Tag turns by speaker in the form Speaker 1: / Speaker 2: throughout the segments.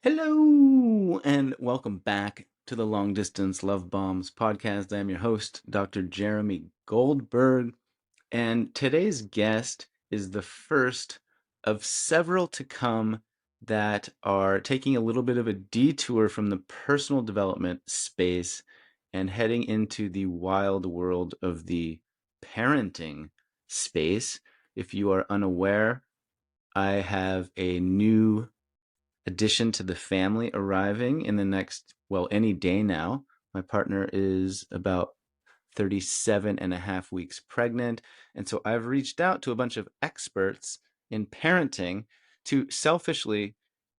Speaker 1: Hello, and welcome back to the Long Distance Love Bombs podcast. I'm your host, Dr. Jeremy Goldberg, and today's guest is the first of several to come that are taking a little bit of a detour from the personal development space and heading into the wild world of the parenting space. If you are unaware, I have a new addition to the family arriving in the next, well, any day now. My partner is about 37 and a half weeks pregnant. And so I've reached out to a bunch of experts in parenting to selfishly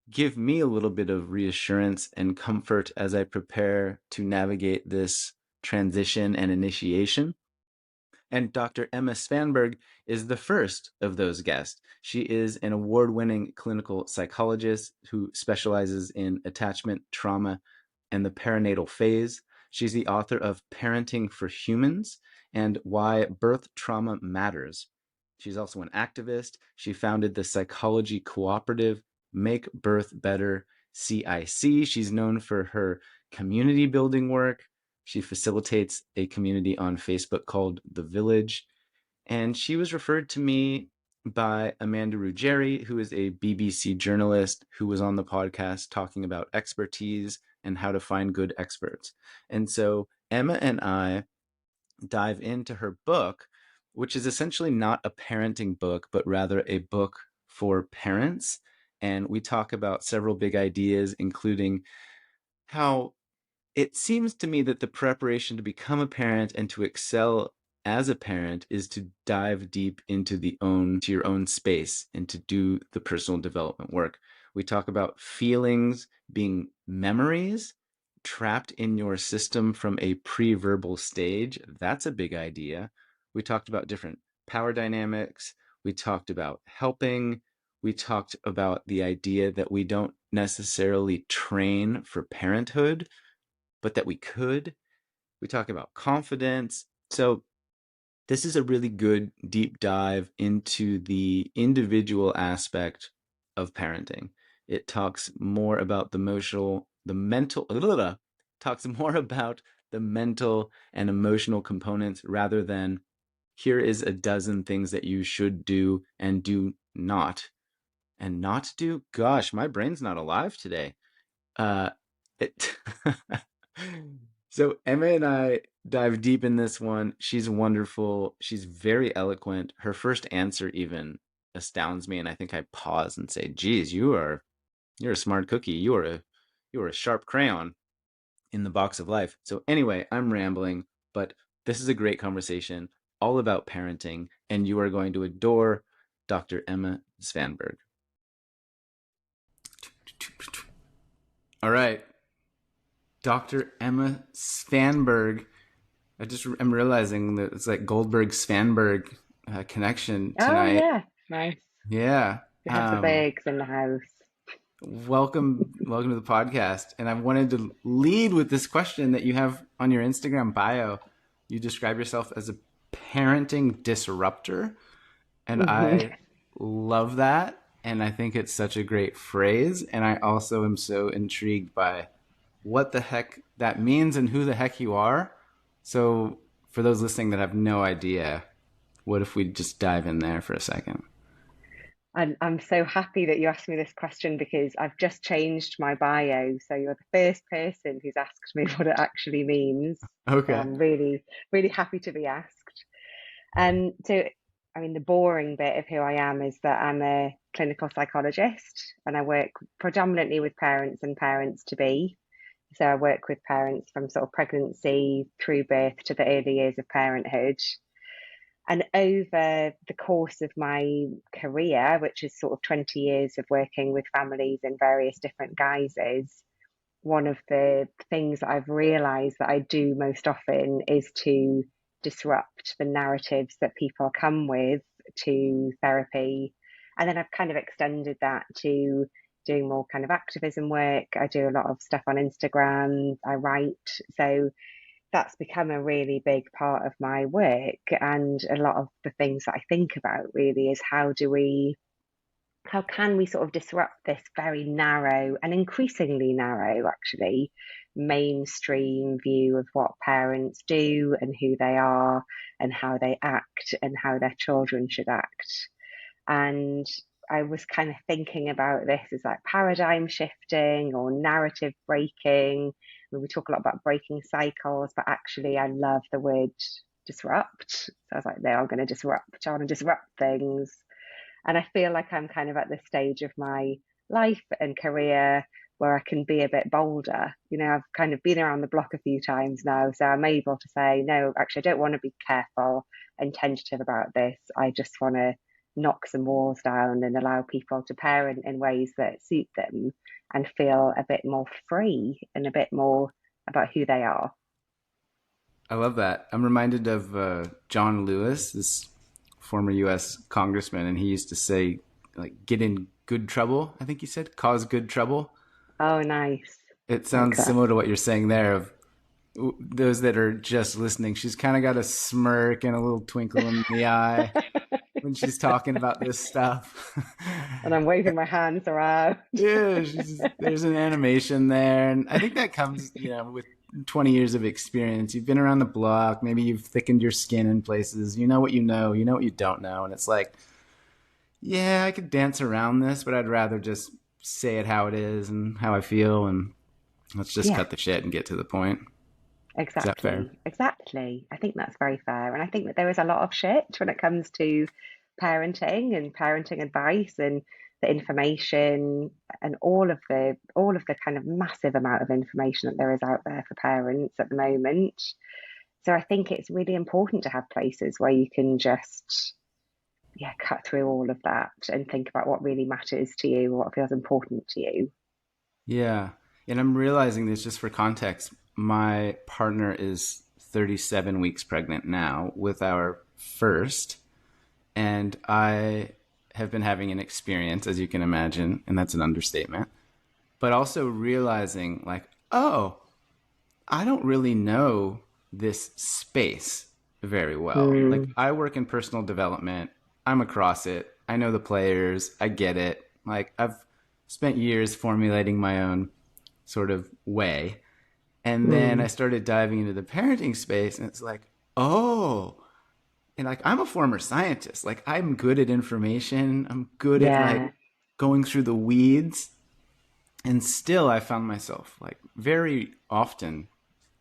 Speaker 1: give me a little bit of reassurance and comfort as I prepare to navigate this transition and initiation. And Dr. Emma Svanberg is the first of those guests. She is an award-winning clinical psychologist who specializes in attachment, trauma, and the perinatal phase. She's the author of Parenting for Humans and Why Birth Trauma Matters. She's also an activist. She founded the Psychology Co-operative, Make Birth Better CIC. She's known for her community building work. She facilitates a community on Facebook called The Village. And she was referred to me by Amanda Ruggieri, who is a BBC journalist who was on the podcast talking about expertise and how to find good experts. And so Emma and I dive into her book, which is essentially not a parenting book, but rather a book for parents. And we talk about several big ideas, including how it seems to me that the preparation to become a parent and to excel as a parent is to dive deep into your own space and to do the personal development work. We talk about feelings being memories trapped in your system from a pre-verbal stage. That's a big idea. We talked about different power dynamics. We talked about helping. We talked about the idea that we don't necessarily train for parenthood, but that we could. We talk about confidence. So this is a really good deep dive into the individual aspect of parenting. It talks more about talks more about the mental and emotional components rather than here is a dozen things that you should do and do not. And not do? Gosh, my brain's not alive today. Uh, it So Emma and I dive deep in this one. She's wonderful. She's very eloquent. Her first answer even astounds me, and I think I pause and say, "Geez, you're a smart cookie. You are a sharp crayon in the box of life." So anyway, I'm rambling, but this is a great conversation all about parenting, and you are going to adore Dr. Emma Svanberg. All right. Dr. Emma Spanberg. I'm realizing that it's like Goldberg Svanberg connection
Speaker 2: Oh
Speaker 1: tonight.
Speaker 2: yeah, nice.
Speaker 1: Yeah.
Speaker 2: We have the Bergs in the house.
Speaker 1: Welcome to the podcast. And I wanted to lead with this question that you have on your Instagram bio. You describe yourself as a parenting disruptor, and I love that. And I think it's such a great phrase. And I also am so intrigued by what the heck that means and who the heck you are. So for those listening that have no idea, what if we just dive in there for a second?
Speaker 2: I'm so happy that you asked me this question because I've just changed my bio. So you're the first person who's asked me what it actually means. So
Speaker 1: Okay.
Speaker 2: I'm really, really happy to be asked. I mean, the boring bit of who I am is that I'm a clinical psychologist and I work predominantly with parents and parents to be. So I work with parents from sort of pregnancy through birth to the early years of parenthood. And over the course of my career, which is sort of 20 years of working with families in various different guises, one of the things that I've realized that I do most often is to disrupt the narratives that people come with to therapy. And then I've kind of extended that to doing more kind of activism work. I do a lot of stuff on Instagram, I write. So that's become a really big part of my work. And a lot of the things that I think about really is how do we how can we sort of disrupt this very narrow and increasingly narrow, actually, mainstream view of what parents do and who they are and how they act and how their children should act. And I was kind of thinking about this as like paradigm shifting or narrative breaking. We talk a lot about breaking cycles, but actually, I love the word disrupt. So I was like, they are going to disrupt. I want to disrupt things. And I feel like I'm kind of at this stage of my life and career where I can be a bit bolder. You know, I've kind of been around the block a few times now, so I'm able to say, no, actually, I don't want to be careful and tentative about this. I just want to knock some walls down and allow people to parent in ways that suit them and feel a bit more free and a bit more about who they are.
Speaker 1: I love that. I'm reminded of John Lewis, this former U.S. congressman, and he used to say, like, get in good trouble. I think he said, cause good trouble.
Speaker 2: Oh, nice.
Speaker 1: It
Speaker 2: Like
Speaker 1: sounds
Speaker 2: that.
Speaker 1: similar to what you're saying there of those that are just listening. She's kind of got a smirk and a little twinkle in the eye when she's talking about this stuff.
Speaker 2: And I'm waving my hands around.
Speaker 1: Yeah, there's an animation there. And I think that comes, with 20 years of experience. You've been around the block. Maybe you've thickened your skin in places. You know what you know. You know what you don't know. And it's like, yeah, I could dance around this, but I'd rather just say it how it is and how I feel. And let's just
Speaker 2: Yeah,
Speaker 1: cut the shit and get to the point. Is that fair?
Speaker 2: exactly. Exactly. I think that's very fair. And I think that there is a lot of shit when it comes to parenting and parenting advice and the information and all of the kind of massive amount of information that there is out there for parents at the moment. So I think it's really important to have places where you can just cut through all of that and think about what really matters to you, what feels important to you.
Speaker 1: Yeah. And I'm realizing this just for context. My partner is 37 weeks pregnant now with our first. And I have been having an experience, as you can imagine, and that's an understatement, but also realizing, like, oh, I don't really know this space very well. Like,
Speaker 2: Mm,
Speaker 1: I work in personal development, I'm across it, I know the players, I get it. Like, I've spent years formulating my own sort of way. And then I
Speaker 2: mm,
Speaker 1: started diving into the parenting space, and it's like, oh, and like I'm a former scientist. Like I'm good at information. I'm good at like
Speaker 2: yeah.
Speaker 1: going through the weeds. And still I found myself like very often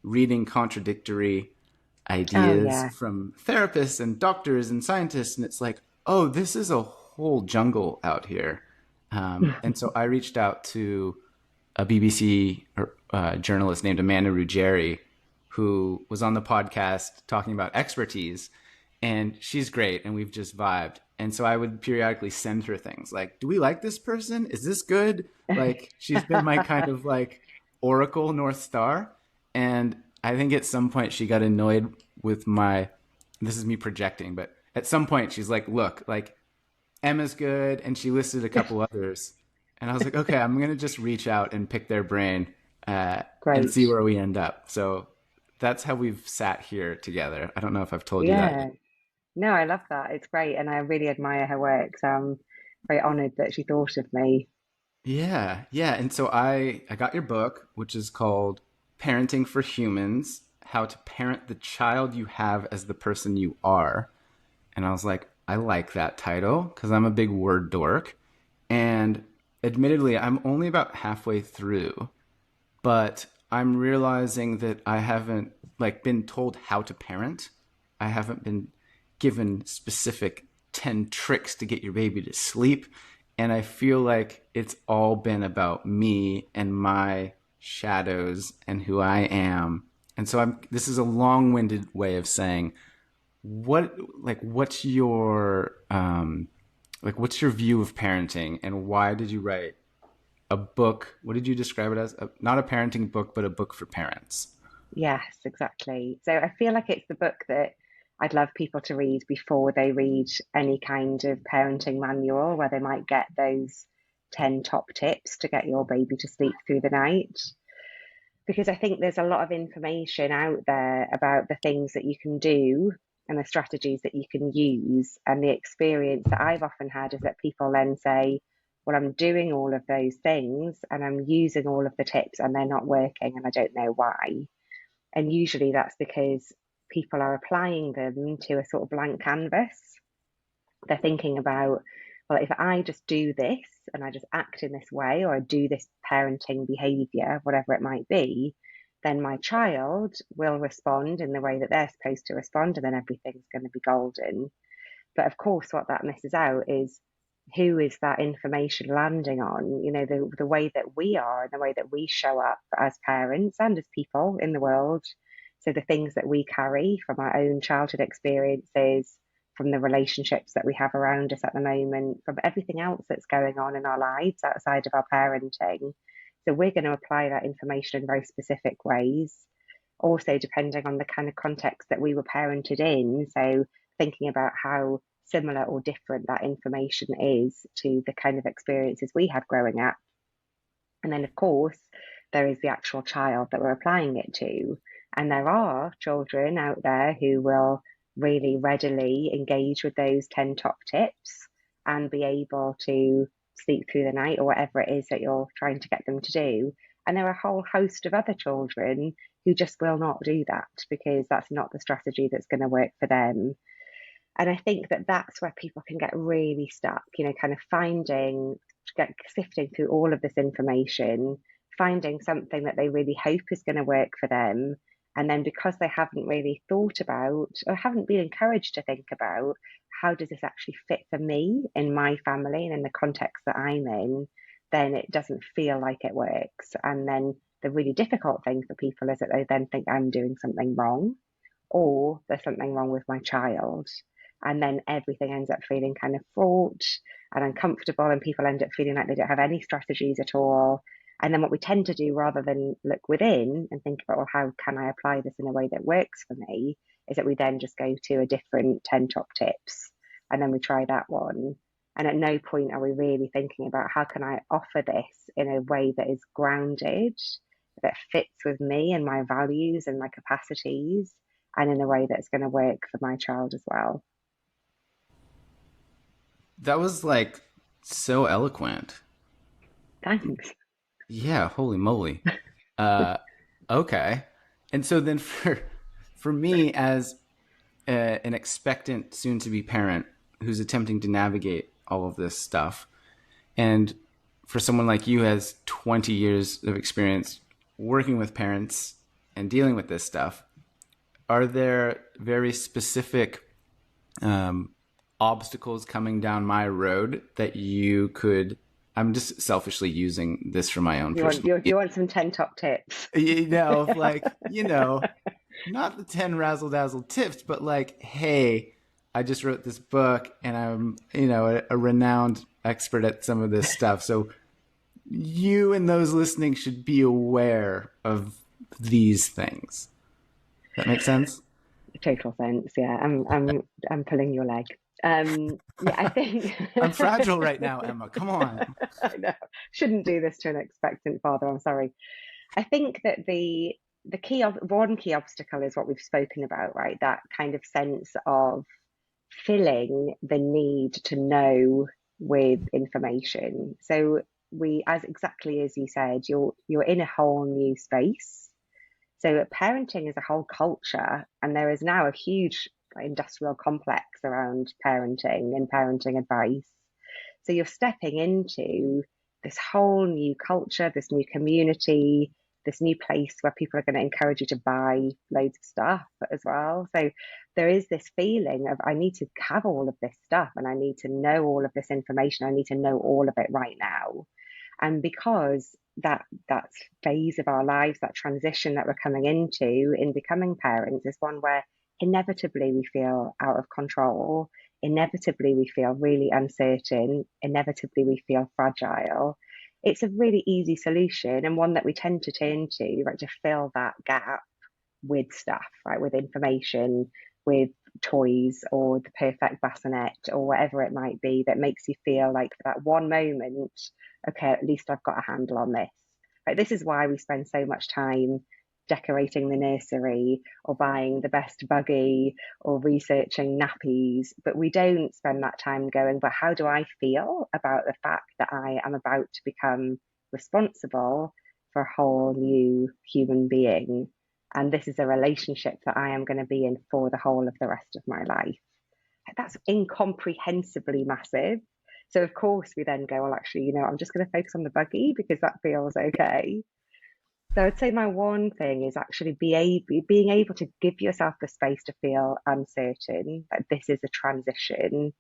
Speaker 1: reading contradictory
Speaker 2: Oh,
Speaker 1: ideas
Speaker 2: yeah.
Speaker 1: from therapists and doctors and scientists. And it's like, oh, this is a whole jungle out here. And so I reached out to a BBC journalist named Amanda Ruggieri, who was on the podcast talking about expertise. And she's great, and we've just vibed. And so I would periodically send her things like, do we like this person? Is this good? Like, she's been my kind of like oracle North Star. And I think at some point she got annoyed with this is me projecting, but at some point she's like, look, like Emma's good. And she listed a couple others. And I was like, okay, I'm going to just reach out and pick their brain and
Speaker 2: Great.
Speaker 1: see where we end up. So that's how we've sat here together. I don't know if I've told you that yet.
Speaker 2: Yeah. No, I love that. It's great. And I really admire her work. So I'm very honored that she thought of me.
Speaker 1: Yeah, yeah. And so I got your book, which is called Parenting for Humans: How to Parent the Child You Have as the Person You Are. And I was like, I like that title because I'm a big word dork. And admittedly, I'm only about halfway through, but I'm realizing that I haven't like been told how to parent. I haven't been given specific 10 tricks to get your baby to sleep. And I feel like it's all been about me and my shadows and who I am. And so this is a long-winded way of saying what's your what's your view of parenting and why did you write a book? What did you describe it as? Not a parenting book, but a book for parents.
Speaker 2: Yes, exactly. So I feel like it's the book that I'd love people to read before they read any kind of parenting manual where they might get those 10 top tips to get your baby to sleep through the night. Because I think there's a lot of information out there about the things that you can do and the strategies that you can use. And the experience that I've often had is that people then say, well, I'm doing all of those things and I'm using all of the tips and they're not working and I don't know why. And usually that's because people are applying them to a sort of blank canvas. They're thinking about, well, if I just do this and I just act in this way, or I do this parenting behavior, whatever it might be, then my child will respond in the way that they're supposed to respond, and then everything's going to be golden. But of course, what that misses out is, who is that information landing on? You know, the way that we are and the way that we show up as parents and as people in the world. So the things that we carry from our own childhood experiences, from the relationships that we have around us at the moment, from everything else that's going on in our lives outside of our parenting. So we're going to apply that information in very specific ways. Also, depending on the kind of context that we were parented in. So thinking about how similar or different that information is to the kind of experiences we had growing up. And then, of course, there is the actual child that we're applying it to. And there are children out there who will really readily engage with those 10 top tips and be able to sleep through the night, or whatever it is that you're trying to get them to do. And there are a whole host of other children who just will not do that because that's not the strategy that's going to work for them. And I think that that's where people can get really stuck, you know, kind of sifting through all of this information, finding something that they really hope is going to work for them. And then because they haven't really thought about, or haven't been encouraged to think about, how does this actually fit for me in my family and in the context that I'm in, then it doesn't feel like it works. And then the really difficult thing for people is that they then think I'm doing something wrong, or there's something wrong with my child. And then everything ends up feeling kind of fraught and uncomfortable, and people end up feeling like they don't have any strategies at all. And then what we tend to do, rather than look within and think about, well, how can I apply this in a way that works for me, is that we then just go to a different 10 top tips and then we try that one. And at no point are we really thinking about, how can I offer this in a way that is grounded, that fits with me and my values and my capacities, and in a way that's going to work for my child as well.
Speaker 1: That was like so eloquent.
Speaker 2: Thanks.
Speaker 1: Yeah, holy moly. Uh, okay. And so then for me as an expectant soon to be parent who's attempting to navigate all of this stuff, and for someone like you who has 20 years of experience working with parents and dealing with this stuff, are there very specific obstacles coming down my road that you could, I'm just selfishly using this for my own personal,
Speaker 2: You want some 10 top tips?
Speaker 1: not the 10 razzle dazzle tips, but like, hey, I just wrote this book and I'm, a renowned expert at some of this stuff. So you and those listening should be aware of these things. That makes sense?
Speaker 2: Total sense. Yeah, I'm pulling your leg. Yeah, I think
Speaker 1: I'm fragile right now, Emma. Come on.
Speaker 2: I know. Shouldn't do this to an expectant father. I'm sorry. I think that one key obstacle is what we've spoken about, right? That kind of sense of filling the need to know with information. So as exactly as you said, you're in a whole new space. So parenting is a whole culture, and there is now a huge industrial complex around parenting and parenting advice. So you're stepping into this whole new culture, this new community, this new place where people are going to encourage you to buy loads of stuff as well. So there is this feeling of, I need to have all of this stuff and I need to know all of this information. I need to know all of it right now. And because that phase of our lives, that transition that we're coming into in becoming parents, is one where inevitably we feel out of control, inevitably we feel really uncertain, inevitably we feel fragile. It's a really easy solution, and one that we tend to turn to, right, to fill that gap with stuff, right, with information, with toys, or the perfect bassinet, or whatever it might be that makes you feel like, for that one moment, okay, at least I've got a handle on this. Right, this is why we spend so much time decorating the nursery or buying the best buggy or researching nappies, but we don't spend that time going, but how do I feel about the fact that I am about to become responsible for a whole new human being? And this is a relationship that I am going to be in for the whole of the rest of my life. That's incomprehensibly massive. So of course we then go, well, actually, I'm just going to focus on the buggy because that feels okay. So I'd say my one thing is actually being able to give yourself the space to feel uncertain that this is a transition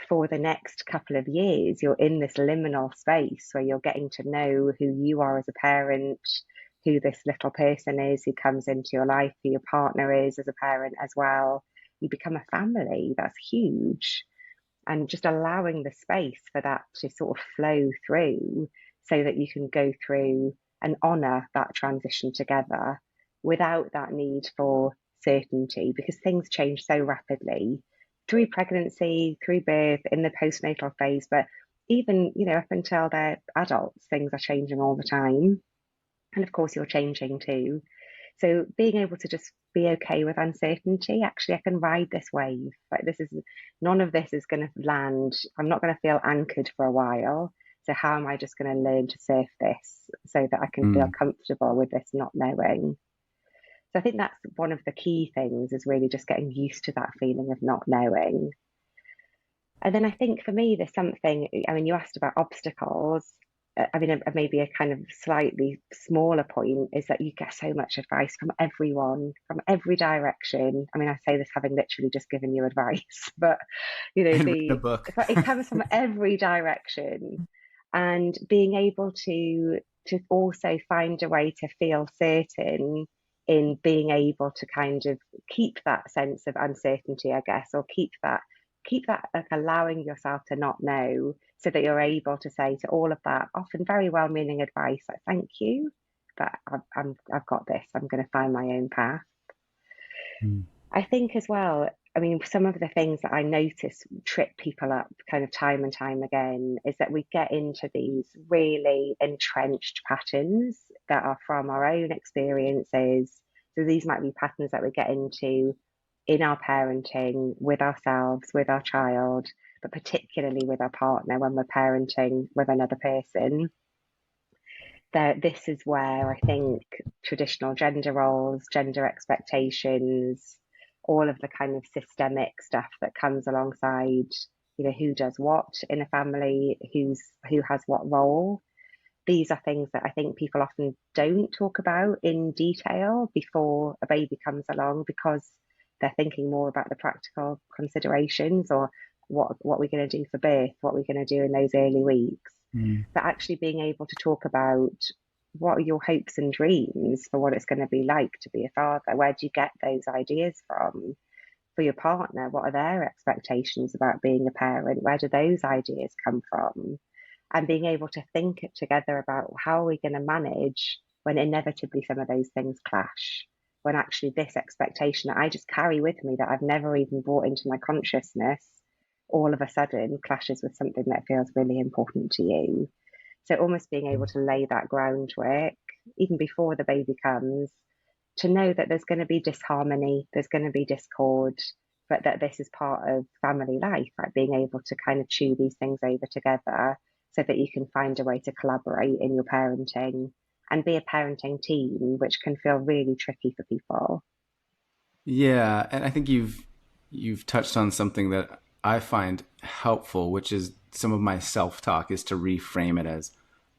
Speaker 2: for the next couple of years. You're in this liminal space where you're getting to know who you are as a parent, who this little person is who comes into your life, who your partner is as a parent as well. You become a family. That's huge. And just allowing the space for that to sort of flow through so that you can go through and honor that transition together without that need for certainty, because things change so rapidly through pregnancy, through birth, in the postnatal phase, but even, up until they're adults, things are changing all the time. And of course, you're changing too. So being able to just be okay with uncertainty, actually, I can ride this wave. Like none of this is going to land. I'm not going to feel anchored for a while. So how am I just going to learn to surf this so that I can feel
Speaker 1: Mm.
Speaker 2: comfortable with this not knowing? So I think that's one of the key things, is really just getting used to that feeling of not knowing. And then I think for me, there's something, I mean, you asked about obstacles. I mean, maybe a kind of slightly smaller point is that you get so much advice from everyone, from every direction. I mean, I say this having literally just given you advice, but
Speaker 1: And written a book.
Speaker 2: it comes from every direction. And being able to also find a way to feel certain in being able to kind of keep that sense of uncertainty, I guess, or keep that like allowing yourself to not know, so that you're able to say to all of that often very well-meaning advice like, thank you, but I've got this, I'm going to find my own path.
Speaker 1: Mm.
Speaker 2: I think as well, I mean, some of the things that I notice trip people up kind of time and time again is that we get into these really entrenched patterns that are from our own experiences. So these might be patterns that we get into in our parenting, with ourselves, with our child, but particularly with our partner when we're parenting with another person. That this is where I think traditional gender roles, gender expectations, all of the kind of systemic stuff that comes alongside, who does what in a family, who has what role. These are things that I think people often don't talk about in detail before a baby comes along, because they're thinking more about the practical considerations, or what we're going to do for birth, what we're going to do in those early weeks.
Speaker 1: Mm.
Speaker 2: But actually being able to talk about what are your hopes and dreams for what it's going to be like to be a father? Where do you get those ideas from? For your partner, what are their expectations about being a parent? Where do those ideas come from? And being able to think it together about how are we going to manage when inevitably some of those things clash. When actually this expectation that I just carry with me, that I've never even brought into my consciousness, all of a sudden clashes with something that feels really important to you. So almost being able to lay that groundwork even before the baby comes, to know that there's going to be disharmony, there's going to be discord, but that this is part of family life, like being able to kind of chew these things over together so that you can find a way to collaborate in your parenting and be a parenting team, which can feel really tricky for people.
Speaker 1: Yeah, and I think you've touched on something that I find helpful, which is some of my self-talk is to reframe it as,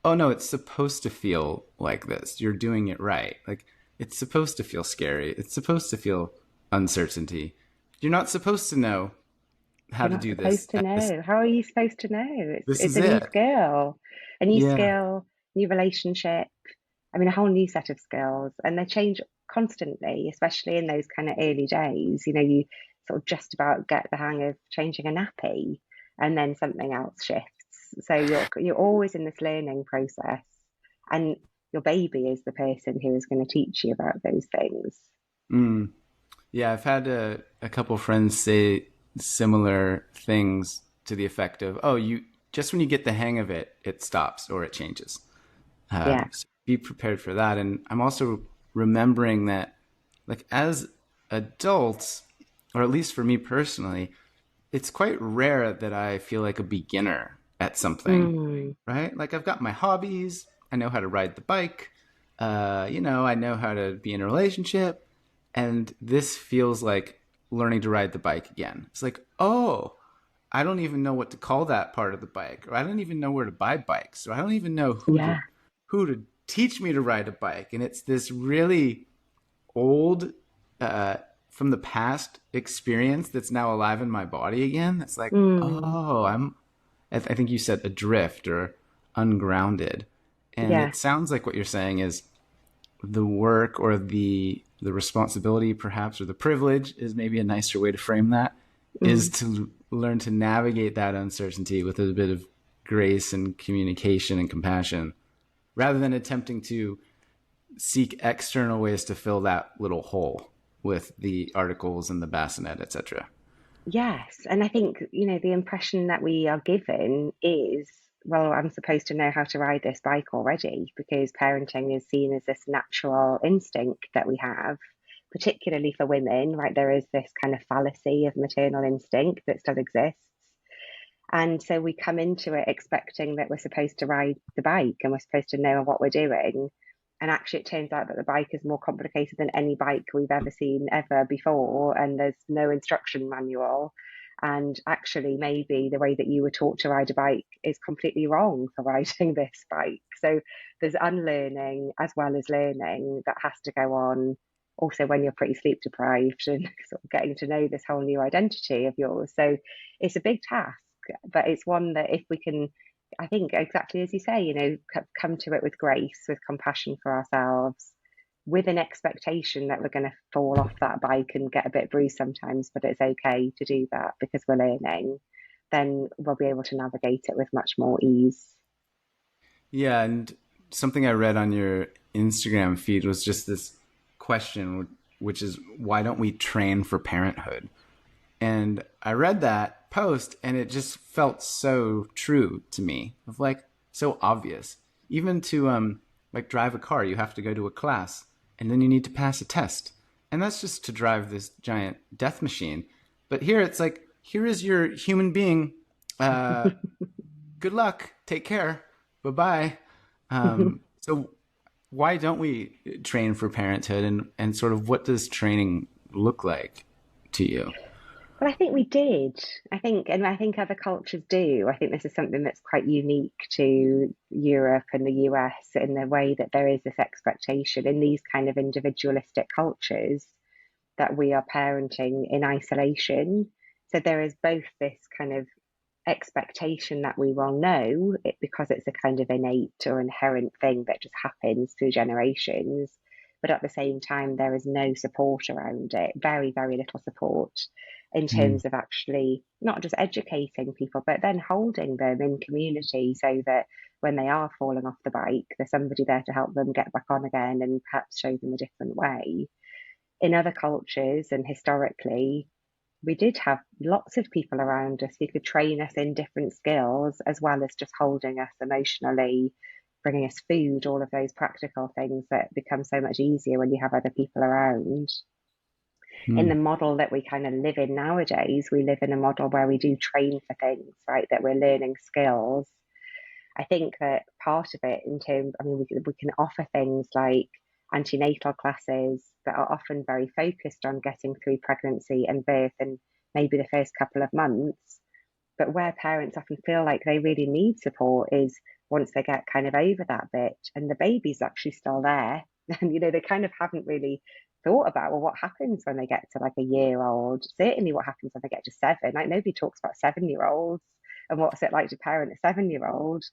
Speaker 1: oh no, it's supposed to feel like this. You're doing it right. Like it's supposed to feel scary. It's supposed to feel uncertainty. You're not supposed to know how
Speaker 2: You're
Speaker 1: to
Speaker 2: not
Speaker 1: do this.
Speaker 2: supposed to know. How are you supposed to know?
Speaker 1: This
Speaker 2: It's
Speaker 1: is
Speaker 2: a new
Speaker 1: it.
Speaker 2: skill, a new
Speaker 1: Yeah.
Speaker 2: skill, new relationship. I mean, a whole new set of skills, and they change constantly, especially in those kind of early days. You sort of just about get the hang of changing a nappy, and then something else shifts. So you're always in this learning process, and your baby is the person who is going to teach you about those things.
Speaker 1: Mm. Yeah, I've had a couple friends say similar things to the effect of, "Oh, you just when you get the hang of it, it stops or it changes."
Speaker 2: Yeah,
Speaker 1: So be prepared for that. And I'm also remembering that, like, as adults, or at least for me personally, it's quite rare that I feel like a beginner at something,
Speaker 2: Mm,
Speaker 1: right? Like, I've got my hobbies. I know how to ride the bike. I know how to be in a relationship. And this feels like learning to ride the bike again. It's like, oh, I don't even know what to call that part of the bike, or I don't even know where to buy bikes, or I don't even know
Speaker 2: yeah.
Speaker 1: who to teach me to ride a bike. And it's this really old, uh, from the past experience that's now alive in my body again. It's like,
Speaker 2: Mm,
Speaker 1: oh, I think you said adrift or ungrounded. And
Speaker 2: yeah.
Speaker 1: it sounds like what you're saying is the work, or the responsibility perhaps, or the privilege is maybe a nicer way to frame that, is
Speaker 2: Mm.
Speaker 1: to learn to navigate that uncertainty with a bit of grace and communication and compassion, rather than attempting to seek external ways to fill that little hole with the articles and the bassinet, etc.
Speaker 2: Yes, and I think, the impression that we are given is, well, I'm supposed to know how to ride this bike already because parenting is seen as this natural instinct that we have, particularly for women, right? There is this kind of fallacy of maternal instinct that still exists. And so we come into it expecting that we're supposed to ride the bike and we're supposed to know what we're doing. And actually, it turns out that the bike is more complicated than any bike we've ever seen ever before. And there's no instruction manual. And actually, maybe the way that you were taught to ride a bike is completely wrong for riding this bike. So there's unlearning as well as learning that has to go on. Also, when you're pretty sleep deprived and sort of getting to know this whole new identity of yours. So it's a big task, but it's one that if we can, I think exactly as you say, come to it with grace, with compassion for ourselves, with an expectation that we're going to fall off that bike and get a bit bruised sometimes, but it's okay to do that because we're learning, then we'll be able to navigate it with much more ease.
Speaker 1: Yeah, and something I read on your Instagram feed was just this question, which is, why don't we train for parenthood? And I read that post and it just felt so true to me, of like, so obvious. Even to like drive a car, you have to go to a class and then you need to pass a test. And that's just to drive this giant death machine. But here it's like, here is your human being. Uh, Good luck. Take care. Bye bye. So why don't we train for parenthood, and sort of what does training look like to you?
Speaker 2: Well, I think we did. And I think other cultures do. I think this is something that's quite unique to Europe and the US in the way that there is this expectation in these kind of individualistic cultures that we are parenting in isolation. So there is both this kind of expectation that we will know it because it's a kind of innate or inherent thing that just happens through generations. But at the same time, there is no support around it, very, very little support in
Speaker 1: Mm.
Speaker 2: terms of actually not just educating people, but then holding them in community so that when they are falling off the bike, there's somebody there to help them get back on again and perhaps show them a different way. In other cultures and historically, we did have lots of people around us who could train us in different skills as well as just holding us emotionally, bringing us food, all of those practical things that become so much easier when you have other people around. In the
Speaker 1: Mm.
Speaker 2: model that we kind of live in nowadays, we live in a model where we do train for things, right? That we're learning skills. I think that part of it, in terms, I mean, we can offer things like antenatal classes that are often very focused on getting through pregnancy and birth and maybe the first couple of months. But where parents often feel like they really need support is once they get kind of over that bit and the baby's actually still there. And, they kind of haven't really thought about, well, what happens when they get to like a year old? Certainly what happens when they get to seven. Like nobody talks about 7 year olds and what's it like to parent a 7 year old.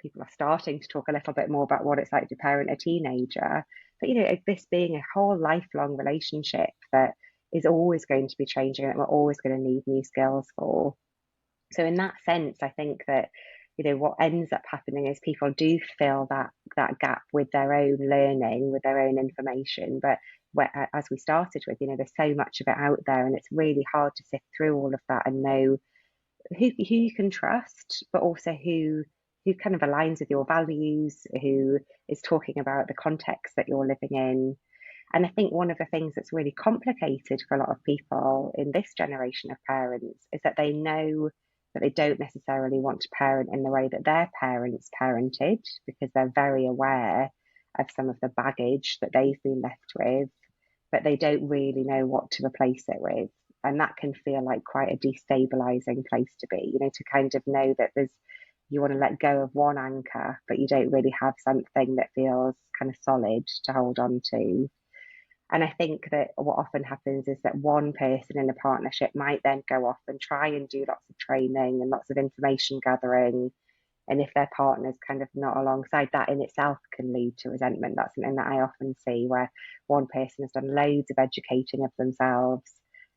Speaker 2: People are starting to talk a little bit more about what it's like to parent a teenager. But this being a whole lifelong relationship that is always going to be changing and we're always going to need new skills for. So in that sense, I think that what ends up happening is people do fill that gap with their own learning, with their own information. But as we started with, there's so much of it out there, and it's really hard to sift through all of that and know who you can trust, but also who who kind of aligns with your values, who is talking about the context that you're living in. And I think one of the things that's really complicated for a lot of people in this generation of parents is that they know that they don't necessarily want to parent in the way that their parents parented, because they're very aware of some of the baggage that they've been left with, but they don't really know what to replace it with. And that can feel like quite a destabilizing place to be, to kind of know that you want to let go of one anchor, but you don't really have something that feels kind of solid to hold on to. And I think that what often happens is that one person in a partnership might then go off and try and do lots of training and lots of information gathering. And if their partner's kind of not alongside, that in itself can lead to resentment. That's something that I often see, where one person has done loads of educating of themselves,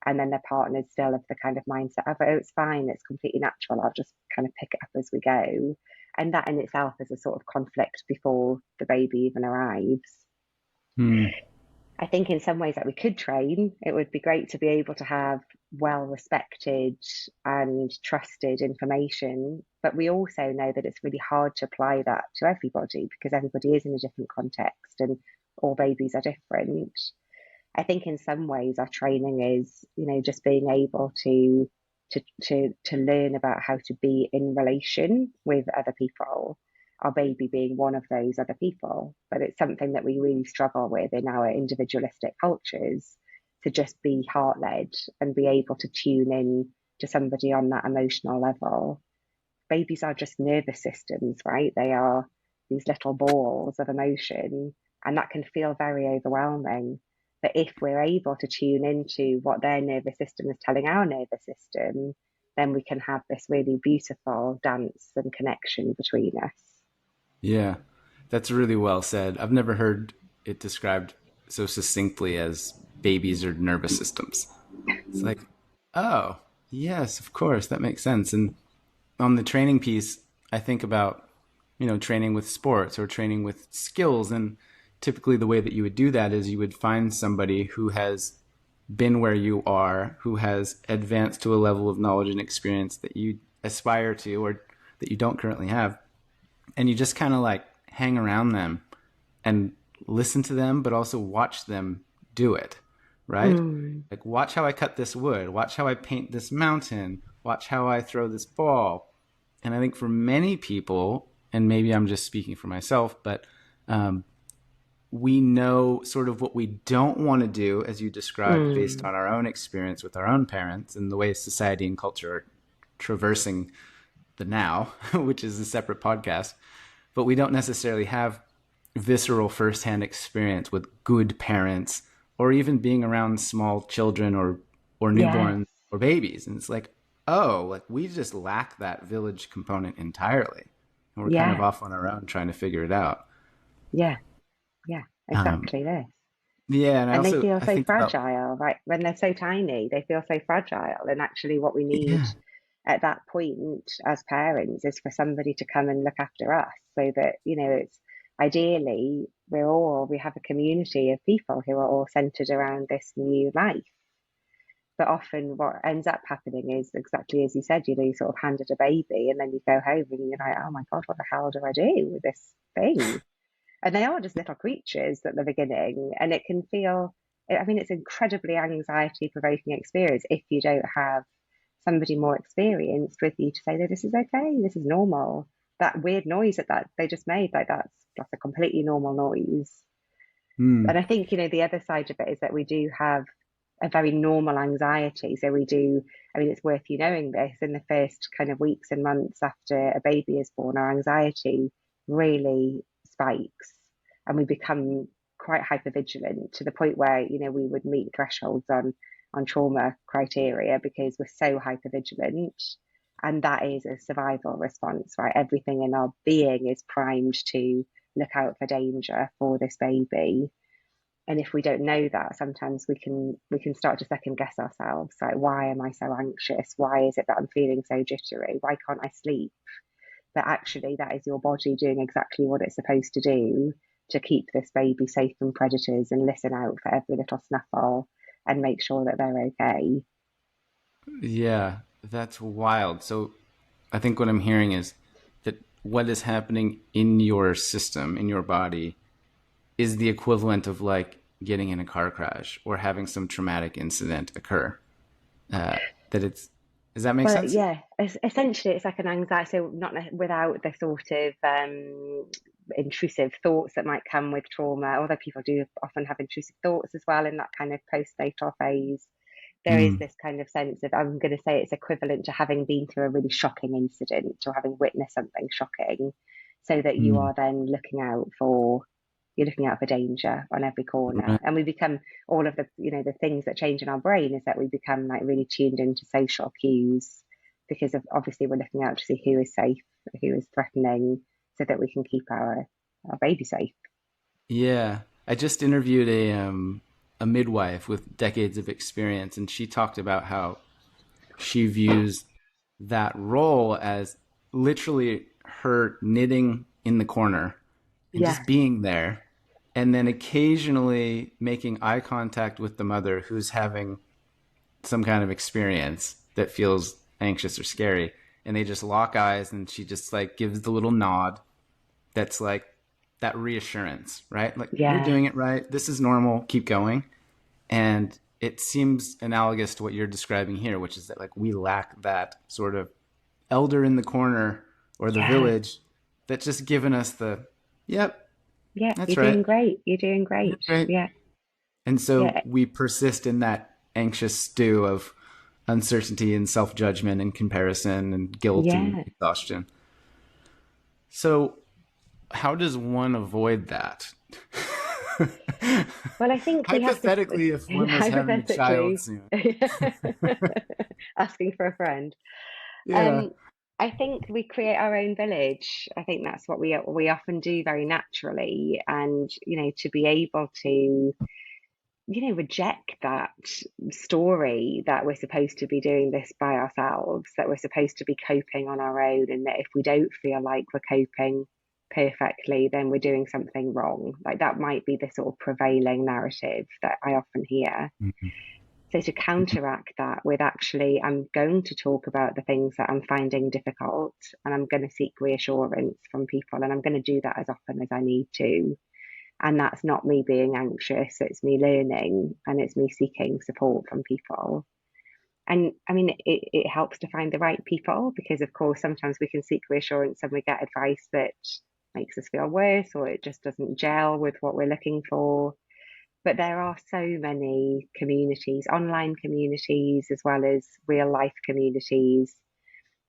Speaker 2: and then their partner's still of the kind of mindset of, oh, it's fine, it's completely natural, I'll just kind of pick it up as we go. And that in itself is a sort of conflict before the baby even arrives.
Speaker 1: Hmm.
Speaker 2: I think in some ways that we could train, it would be great to be able to have well respected and trusted information. But we also know that it's really hard to apply that to everybody, because everybody is in a different context and all babies are different. I think in some ways our training is, just being able to learn about how to be in relation with other people, our baby being one of those other people. But it's something that we really struggle with in our individualistic cultures, to just be heart led and be able to tune in to somebody on that emotional level. Babies are just nervous systems, right? They are these little balls of emotion, and that can feel very overwhelming. But if we're able to tune into what their nervous system is telling our nervous system, then we can have this really beautiful dance and connection between us.
Speaker 1: Yeah, that's really well said. I've never heard it described so succinctly as babies or nervous systems. It's like, oh, yes, of course, that makes sense. And on the training piece, I think about, training with sports or training with skills. And typically the way that you would do that is you would find somebody who has been where you are, who has advanced to a level of knowledge and experience that you aspire to or that you don't currently have. And you just kind of like hang around them and listen to them, but also watch them do it, right?
Speaker 2: Mm,
Speaker 1: Like, watch how I cut this wood, watch how I paint this mountain, watch how I throw this ball. And I think for many people, and maybe I'm just speaking for myself, but we know sort of what we don't want to do, as you described, based
Speaker 2: mm,
Speaker 1: on our own experience with our own parents and the way society and culture are traversing the now, which is a separate podcast. But we don't necessarily have visceral firsthand experience with good parents or even being around small children or
Speaker 2: yes,
Speaker 1: newborns or babies. And it's like, oh, like we just lack that village component entirely. And we're kind of
Speaker 2: yeah,
Speaker 1: off on our own trying to figure it out.
Speaker 2: yeah, yeah,
Speaker 1: Um,
Speaker 2: exactly this.
Speaker 1: yeah, and
Speaker 2: And they feel
Speaker 1: I
Speaker 2: so
Speaker 1: think about,
Speaker 2: fragile, right? When they're so tiny, they feel so fragile. And actually, what we need
Speaker 1: yeah,
Speaker 2: at that point as parents is for somebody to come and look after us, so that, it's ideally we have a community of people who are all centered around this new life. But often what ends up happening is exactly as you said, you sort of handed a baby and then you go home and you're like, oh my God, what the hell do I do with this thing? And they are just little creatures at the beginning. And it can feel, I mean, it's incredibly anxiety provoking experience if you don't have somebody more experienced with you to say that this is okay, this is normal. That weird noise that they just made, like that's a completely normal noise. And
Speaker 1: hmm,
Speaker 2: I think, the other side of it is that we do have a very normal anxiety. So we do, I mean, it's worth you knowing this, in the first kind of weeks and months after a baby is born, our anxiety really spikes and we become quite hypervigilant to the point where, we would meet thresholds on trauma criteria because we're so hypervigilant. And that is a survival response, right? Everything in our being is primed to look out for danger for this baby. And if we don't know that, sometimes we can start to second guess ourselves, like, why am I so anxious? Why is it that I'm feeling so jittery? Why can't I sleep? But actually that is your body doing exactly what it's supposed to do, to keep this baby safe from predators and listen out for every little snuffle and make sure that they're okay.
Speaker 1: yeah, that's wild. So I think what I'm hearing is that what is happening in your system, in your body, is the equivalent of like getting in a car crash or having some traumatic incident occur. That it's, does that make
Speaker 2: Well,
Speaker 1: sense?
Speaker 2: yeah, essentially, it's like an anxiety, so not without the sort of intrusive thoughts that might come with trauma, although people do often have intrusive thoughts as well in that kind of postnatal phase. There is
Speaker 1: Mm,
Speaker 2: this kind of sense of, I'm going to say it's equivalent to having been through a really shocking incident or having witnessed something shocking, so that you
Speaker 1: mm,
Speaker 2: are then looking out for danger on every corner.
Speaker 1: right.
Speaker 2: And we become all of the things that change in our brain is that we become like really tuned into social cues because of obviously we're looking out to see who is safe, who is threatening, so that we can keep our baby safe.
Speaker 1: Yeah. I just interviewed a midwife with decades of experience, and she talked about how she views that role as literally her knitting in the corner and
Speaker 2: Yeah,
Speaker 1: just being there, and then occasionally making eye contact with the mother who's having some kind of experience that feels anxious or scary, and they just lock eyes, and she just like gives the little nod that's like that reassurance, right? Like, you're
Speaker 2: yeah,
Speaker 1: doing it right, this is normal, keep going. And it seems analogous to what you're describing here, which is that like we lack that sort of elder in the corner or the
Speaker 2: yeah,
Speaker 1: village that's just given us the, yep,
Speaker 2: yeah.
Speaker 1: that's
Speaker 2: You're doing
Speaker 1: right,
Speaker 2: great. You're doing
Speaker 1: you're
Speaker 2: great.
Speaker 1: great.
Speaker 2: Yeah,
Speaker 1: And so
Speaker 2: yeah,
Speaker 1: we persist in that anxious stew of uncertainty and self-judgment and comparison and guilt and
Speaker 2: yeah.
Speaker 1: exhaustion. So how does one avoid that?
Speaker 2: Well, I think we have to
Speaker 1: Hypothetically, if one was having a child
Speaker 2: hypothetically
Speaker 1: soon.
Speaker 2: asking for a friend.
Speaker 1: Yeah.
Speaker 2: Um, I think we create our own village. I think that's what we often do very naturally, and to be able to reject that story that we're supposed to be doing this by ourselves, that we're supposed to be coping on our own, and that if we don't feel like we're coping perfectly, then we're doing something wrong. Like that might be the sort of prevailing narrative that I often hear.
Speaker 1: Mhm.
Speaker 2: So to counteract that with actually, I'm going to talk about the things that I'm finding difficult, and I'm going to seek reassurance from people, and I'm going to do that as often as I need to. And that's not me being anxious, it's me learning and it's me seeking support from people. And I mean, it helps to find the right people because, of course, sometimes we can seek reassurance and we get advice that makes us feel worse or it just doesn't gel with what we're looking for. But there are so many communities, online communities, as well as real life communities.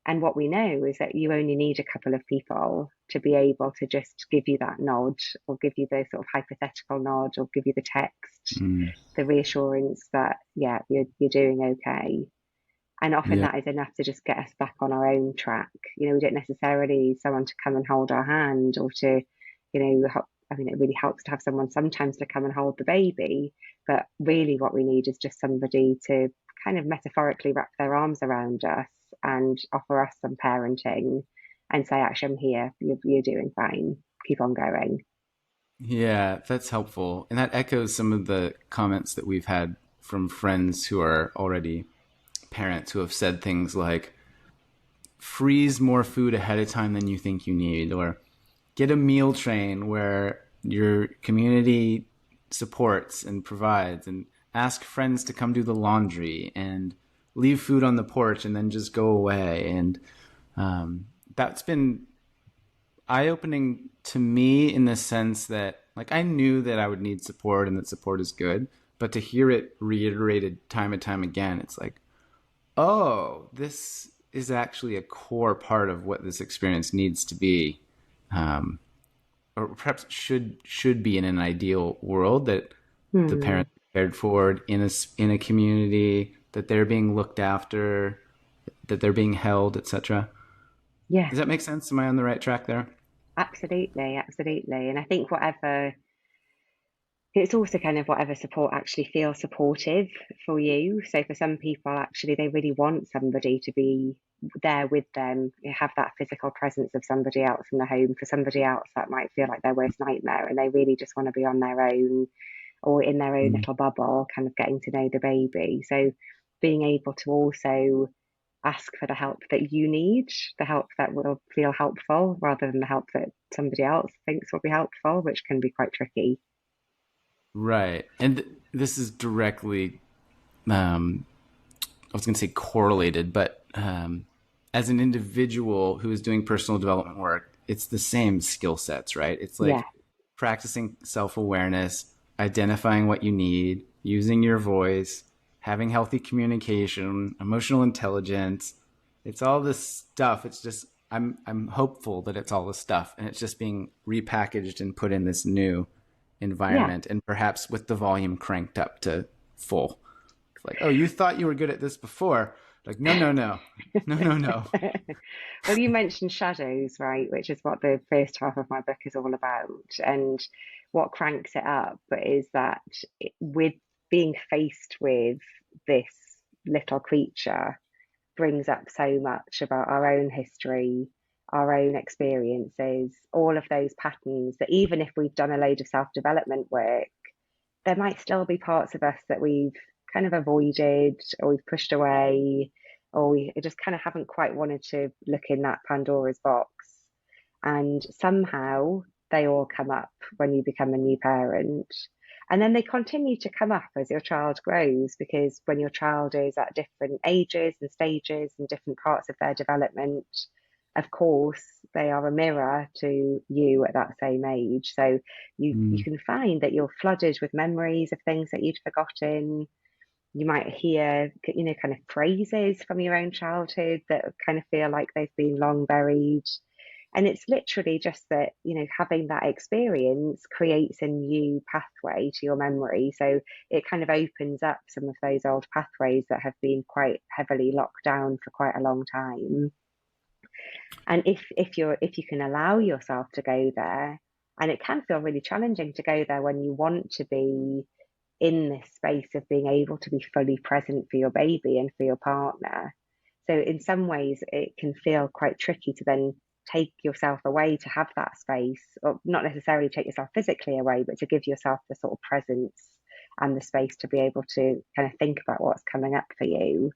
Speaker 2: And what we know is that you only need a couple of people to be able to just give you that nod or give you the sort of hypothetical nod or give you the text,
Speaker 1: Mm,
Speaker 2: the reassurance that, yeah, you're doing okay. And often
Speaker 1: yeah.
Speaker 2: that is enough to just get us back on our own track. We don't necessarily need someone to come and hold our hand or to, help. I mean, it really helps to have someone sometimes to come and hold the baby. But really, what we need is just somebody to kind of metaphorically wrap their arms around us and offer us some parenting and say, actually, I'm here. You're doing fine. Keep on going.
Speaker 1: Yeah, that's helpful. And that echoes some of the comments that we've had from friends who are already parents who have said things like, freeze more food ahead of time than you think you need, or get a meal train where your community supports and provides, and ask friends to come do the laundry and leave food on the porch and then just go away. And that's been eye opening to me in the sense that, like, I knew that I would need support and that support is good, but to hear it reiterated time and time again, it's like, oh, this is actually a core part of what this experience needs to be, um, or perhaps should be in an ideal world, that the
Speaker 2: Hmm.
Speaker 1: parents are cared for in a community, that they're being looked after, that they're being held, etc.
Speaker 2: Yeah,
Speaker 1: Does that make sense? Am I on the right track there?
Speaker 2: absolutely. Absolutely. And I think it's also kind of whatever support actually feels supportive for you. So for some people, actually, they really want somebody to be there with them, have that physical presence of somebody else in the home. For somebody else, that might feel like their worst nightmare, and they really just want to be on their own or in their own
Speaker 1: Mm,
Speaker 2: little bubble, kind of getting to know the baby. So being able to also ask for the help that you need, the help that will feel helpful rather than the help that somebody else thinks will be helpful, which can be quite tricky.
Speaker 1: Right. And this is directly, um, I was going to say correlated, but as an individual who is doing personal development work, it's the same skill sets, right? It's
Speaker 2: Yeah,
Speaker 1: like practicing self awareness, identifying what you need, using your voice, having healthy communication, emotional intelligence. It's all this stuff. It's just I'm hopeful that it's all this stuff, and it's just being repackaged and put in this new
Speaker 2: yeah.
Speaker 1: environment, and perhaps with the volume cranked up to full. It's like, oh, you thought you were good at this before. Like, no, no, no, no, no, no.
Speaker 2: Well, you mentioned shadows, right? Which is what the first half of my book is all about. And what cranks it up is that with being faced with this little creature brings up so much about our own history, our own experiences, all of those patterns that even if we've done a load of self development work, there might still be parts of us that we've kind of avoided or we've pushed away or we just kind of haven't quite wanted to look in that Pandora's box. And somehow they all come up when you become a new parent. And then they continue to come up as your child grows, because when your child is at different ages and stages and different parts of their development, of course, they are a mirror to you at that same age. So you
Speaker 1: Mm.
Speaker 2: can find that you're flooded with memories of things that you'd forgotten. You might hear, kind of phrases from your own childhood that kind of feel like they've been long buried. And it's literally just that, having that experience creates a new pathway to your memory. So it kind of opens up some of those old pathways that have been quite heavily locked down for quite a long time. And if you can allow yourself to go there, and it can feel really challenging to go there when you want to be in this space of being able to be fully present for your baby and for your partner. So in some ways, it can feel quite tricky to then take yourself away to have that space, or not necessarily take yourself physically away, but to give yourself the sort of presence and the space to be able to kind of think about what's coming up for you,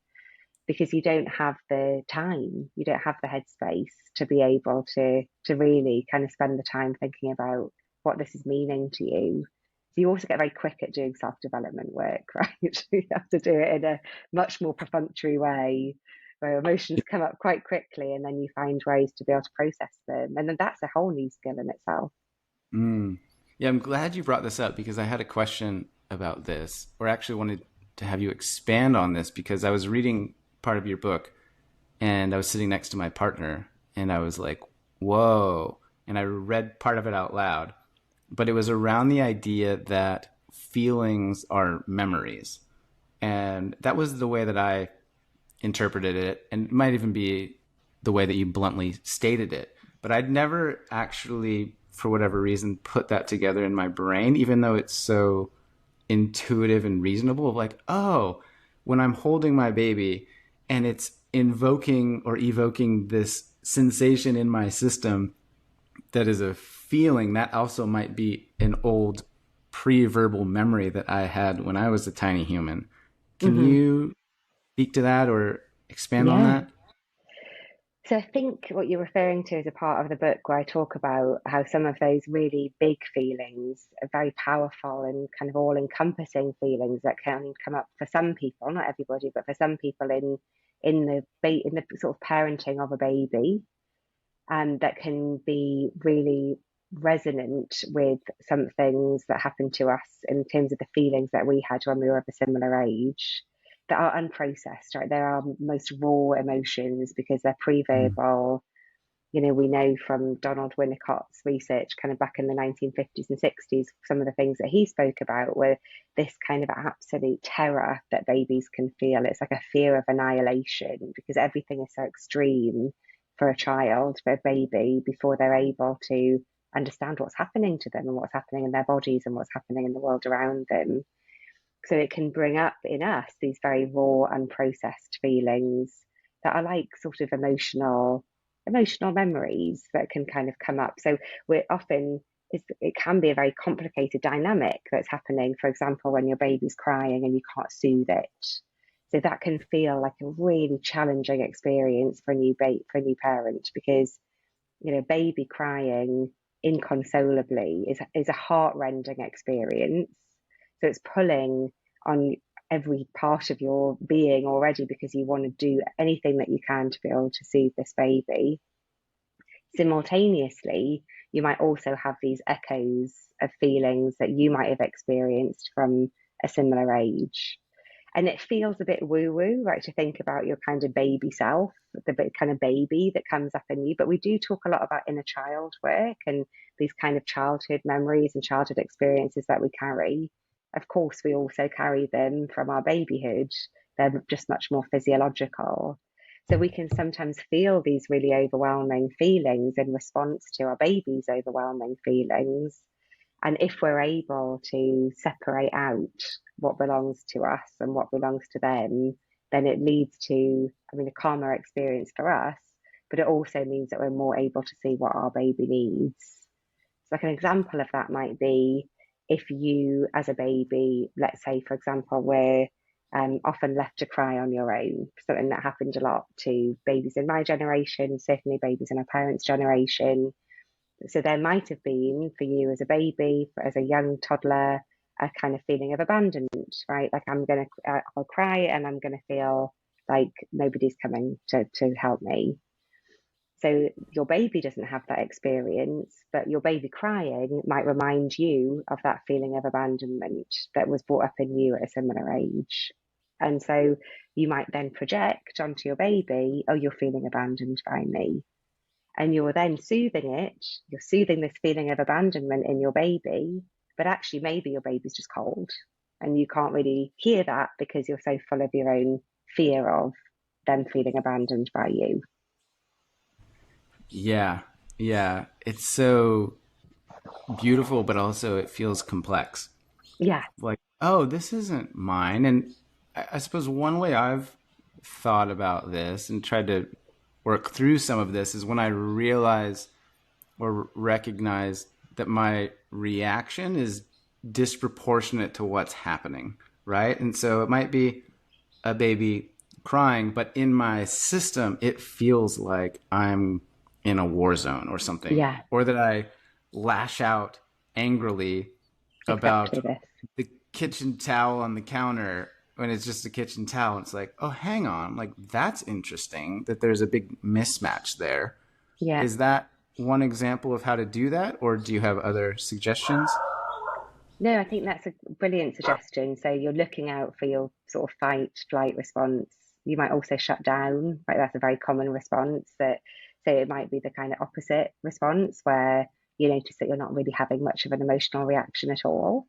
Speaker 2: because you don't have the time, you don't have the headspace to be able to really kind of spend the time thinking about what this is meaning to you. So you also get very quick at doing self-development work, right? You have to do it in a much more perfunctory way where emotions come up quite quickly and then you find ways to be able to process them. And then that's a whole new skill in itself.
Speaker 1: Mm. Yeah, I'm glad you brought this up because I had a question about this, or actually wanted to have you expand on this because I was reading part of your book and I was sitting next to my partner and I was like, whoa. And I read part of it out loud, but it was around the idea that feelings are memories. And that was the way that I interpreted it, and it might even be the way that you bluntly stated it. But I'd never actually, for whatever reason, put that together in my brain, even though it's so intuitive and reasonable. Of like, oh, when I'm holding my baby and it's invoking or evoking this sensation in my system that is a feeling, that also might be an old pre-verbal memory that I had when I was a tiny human. Can
Speaker 2: Mm-hmm.
Speaker 1: you speak to that or expand on
Speaker 2: Yeah.
Speaker 1: that?
Speaker 2: So I think what you're referring to is a part of the book where I talk about how some of those really big feelings are very powerful and kind of all-encompassing feelings that can come up for some people, not everybody, but for some people in the sort of parenting of a baby, and that can be really resonant with some things that happened to us in terms of the feelings that we had when we were of a similar age that are unprocessed, right? They're our most raw emotions because they're
Speaker 1: Mm.
Speaker 2: pre-verbal. We know from Donald Winnicott's research kind of back in the 1950s and 60s, some of the things that he spoke about were this kind of absolute terror that babies can feel. It's like a fear of annihilation because everything is so extreme for a child, for a baby, before they're able to understand what's happening to them and what's happening in their bodies and what's happening in the world around them. So it can bring up in us these very raw, unprocessed feelings that are like sort of emotional memories that can kind of come up. So we're often it can be a very complicated dynamic that's happening. For example, when your baby's crying and you can't soothe it. So that can feel like a really challenging experience for a for a new parent, because baby crying inconsolably is a heart-rending experience. So it's pulling on every part of your being already, because you want to do anything that you can to be able to soothe this baby. Simultaneously, you might also have these echoes of feelings that you might have experienced from a similar age. And it feels a bit woo woo, right, to think about your kind of baby self, the kind of baby that comes up in you. But we do talk a lot about inner child work and these kind of childhood memories and childhood experiences that we carry. Of course, we also carry them from our babyhood, they're just much more physiological. So we can sometimes feel these really overwhelming feelings in response to our baby's overwhelming feelings. And if we're able to separate out what belongs to us and what belongs to them, then it leads to, a calmer experience for us, but it also means that we're more able to see what our baby needs. So, like an example of that might be if you, as a baby, let's say, for example, were often left to cry on your own, something that happened a lot to babies in my generation, certainly babies in our parents' generation. So there might have been for you as a baby, as a young toddler, a kind of feeling of abandonment, right? Like I'll cry and I'm gonna feel like nobody's coming to help me. So your baby doesn't have that experience, but your baby crying might remind you of that feeling of abandonment that was brought up in you at a similar age. And so you might then project onto your baby, oh, you're feeling abandoned by me. And you're then soothing it, you're soothing this feeling of abandonment in your baby, but actually maybe your baby's just cold and you can't really hear that because you're so full of your own fear of them feeling abandoned by you.
Speaker 1: Yeah. Yeah. It's so beautiful, but also it feels complex.
Speaker 2: Yeah,
Speaker 1: Like, oh, this isn't mine. And I suppose one way I've thought about this and tried to work through some of this is when I realize or recognize that my reaction is disproportionate to what's happening, right? And so it might be a baby crying, but in my system, it feels like I'm in a war zone or something,
Speaker 2: yeah,
Speaker 1: or that I lash out angrily about
Speaker 2: exactly this.
Speaker 1: the kitchen towel on the counter when it's just a kitchen towel. It's like, oh, hang on, like that's interesting that there's a big mismatch there.
Speaker 2: Yeah.
Speaker 1: Is that one example of how to do that, or do you have other suggestions?
Speaker 2: No, I think that's a brilliant suggestion. So you're looking out for your sort of fight, flight response. You might also shut down, right? That's a very common response. So it might be the kind of opposite response where you notice that you're not really having much of an emotional reaction at all,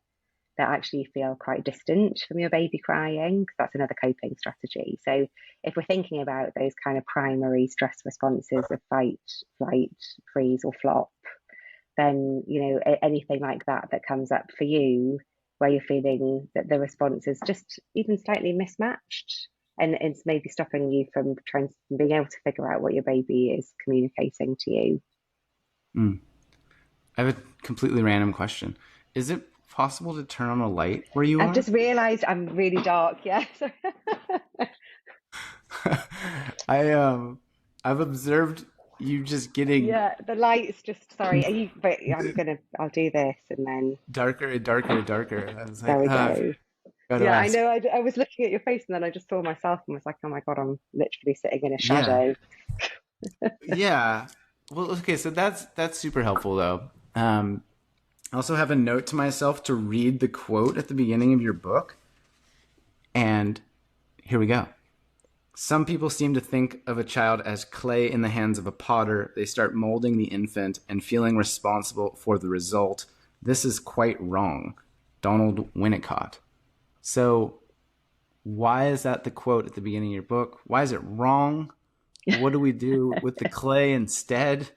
Speaker 2: that actually you feel quite distant from your baby crying, because that's another coping strategy. So if we're thinking about those kind of primary stress responses of fight, flight, freeze, or flop, then anything like that that comes up for you where you're feeling that the response is just even slightly mismatched, and it's maybe stopping you from being able to figure out what your baby is communicating to you.
Speaker 1: Mm. I have a completely random question. Is it possible to turn on a light where you
Speaker 2: I've
Speaker 1: are?
Speaker 2: just realized I'm really dark. Yeah.
Speaker 1: I I've observed you just getting
Speaker 2: Yeah, the light's just, sorry. Are you, but I'll do this and then
Speaker 1: darker and darker and darker. I was
Speaker 2: there
Speaker 1: like,
Speaker 2: we
Speaker 1: I've
Speaker 2: go.
Speaker 1: got to
Speaker 2: Yeah, I
Speaker 1: ask.
Speaker 2: know. I was looking at your face and then I just saw myself and was like, oh my God, I'm literally sitting in a
Speaker 1: Yeah,
Speaker 2: shadow.
Speaker 1: yeah. Well, okay, so that's super helpful though. I also have a note to myself to read the quote at the beginning of your book, and here we go. Some people seem to think of a child as clay in the hands of a potter. They start molding the infant and feeling responsible for the result. This is quite wrong. Donald Winnicott. So, why is that the quote at the beginning of your book? Why is it wrong? What do we do with the clay instead?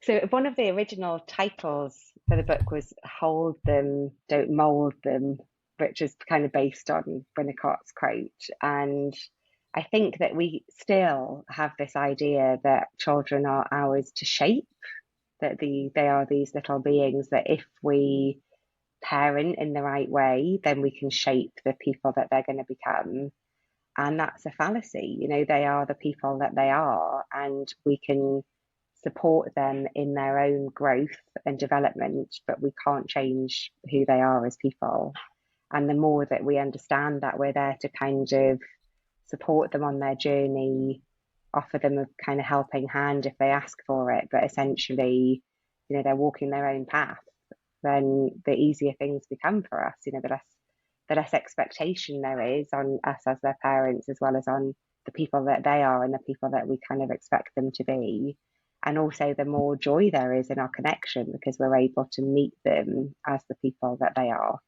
Speaker 2: So one of the original titles for the book was Hold Them, Don't Mold Them, which is kind of based on Winnicott's quote. And I think that we still have this idea that children are ours to shape, that they are these little beings that if we parent in the right way, then we can shape the people that they're going to become. And that's a fallacy. They are the people that they are, and we can support them in their own growth and development, but we can't change who they are as people. And the more that we understand that, we're there to kind of support them on their journey, offer them a kind of helping hand if they ask for it, but essentially, they're walking their own path, then the easier things become for us. The less expectation there is on us as their parents, as well as on the people that they are and the people that we kind of expect them to be. And also the more joy there is in our connection, because we're able to meet them as the people that they are.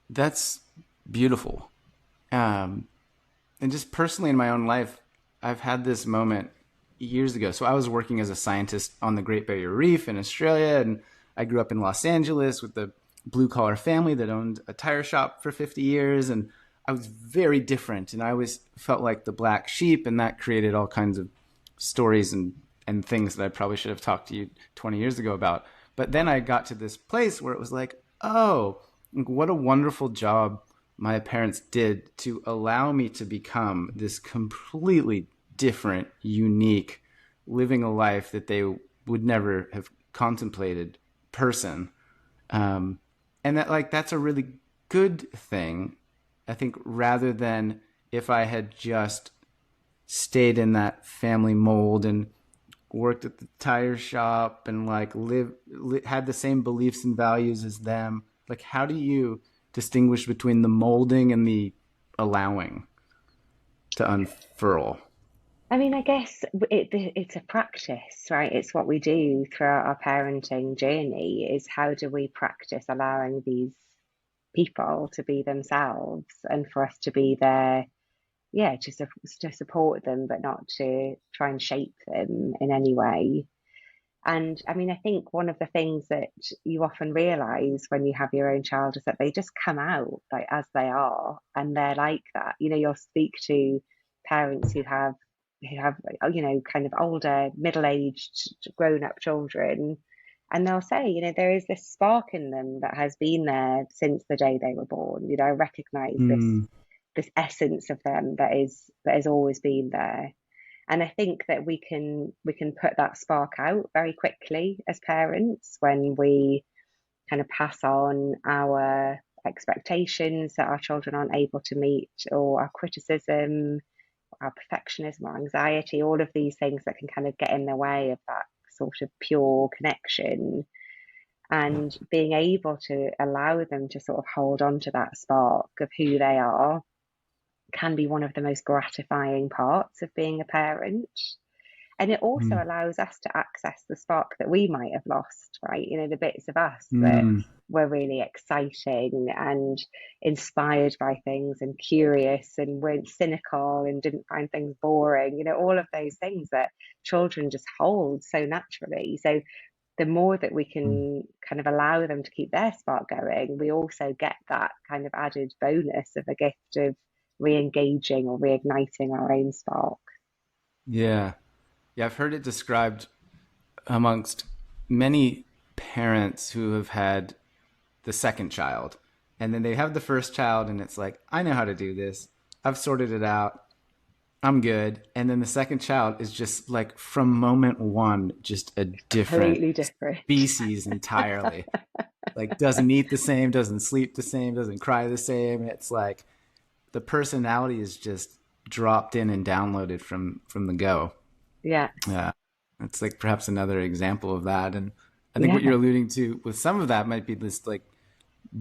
Speaker 1: That's beautiful. And just personally in my own life, I've had this moment years ago. So I was working as a scientist on the Great Barrier Reef in Australia, and I grew up in Los Angeles with the blue collar family that owned a tire shop for 50 years. And I was very different, and I always felt like the black sheep, and that created all kinds of stories and things that I probably should have talked to you 20 years ago about. But then I got to this place where it was like, oh, what a wonderful job my parents did to allow me to become this completely different, unique, living a life that they would never have contemplated person. And that, like, that's a really good thing, I think, rather than if I had just stayed in that family mold and worked at the tire shop and like had the same beliefs and values as them. Like, how do you distinguish between the molding and the allowing to unfurl?
Speaker 2: I mean, I guess it's a practice, right? It's what we do throughout our parenting journey, is how do we practice allowing these people to be themselves, and for us to be there, yeah, to support them, but not to try and shape them in any way. And I mean, I think one of the things that you often realize when you have your own child is that they just come out like as they are, and they're like that. You'll speak to parents who have kind of older, middle-aged, grown-up children, and they'll say, there is this spark in them that has been there since the day they were born. I recognize
Speaker 1: Mm,
Speaker 2: this essence of them that has always been there. And I think that we can put that spark out very quickly as parents when we kind of pass on our expectations that our children aren't able to meet, or our criticism, our perfectionism, our anxiety, all of these things that can kind of get in the way of that sort of pure connection. And being able to allow them to sort of hold on to that spark of who they are can be one of the most gratifying parts of being a parent. And it also
Speaker 1: mm,
Speaker 2: allows us to access the spark that we might have lost, right? The bits of us that
Speaker 1: mm.
Speaker 2: were really exciting and inspired by things and curious and weren't cynical and didn't find things boring, all of those things that children just hold so naturally. So the more that we can kind of allow them to keep their spark going, we also get that kind of added bonus of a gift of re-engaging or reigniting our own spark.
Speaker 1: Yeah. Yeah, I've heard it described amongst many parents who have had the second child. And then they have the first child, and it's like, I know how to do this. I've sorted it out. I'm good. And then the second child is just like, from moment one, just a different
Speaker 2: Completely different.
Speaker 1: species entirely. Like, doesn't eat the same, doesn't sleep the same, doesn't cry the same. It's like the personality is just dropped in and downloaded from the go.
Speaker 2: Yeah.
Speaker 1: Yeah, it's like perhaps another example of that. And I think what
Speaker 2: Yeah.
Speaker 1: you're alluding to with some of that might be this like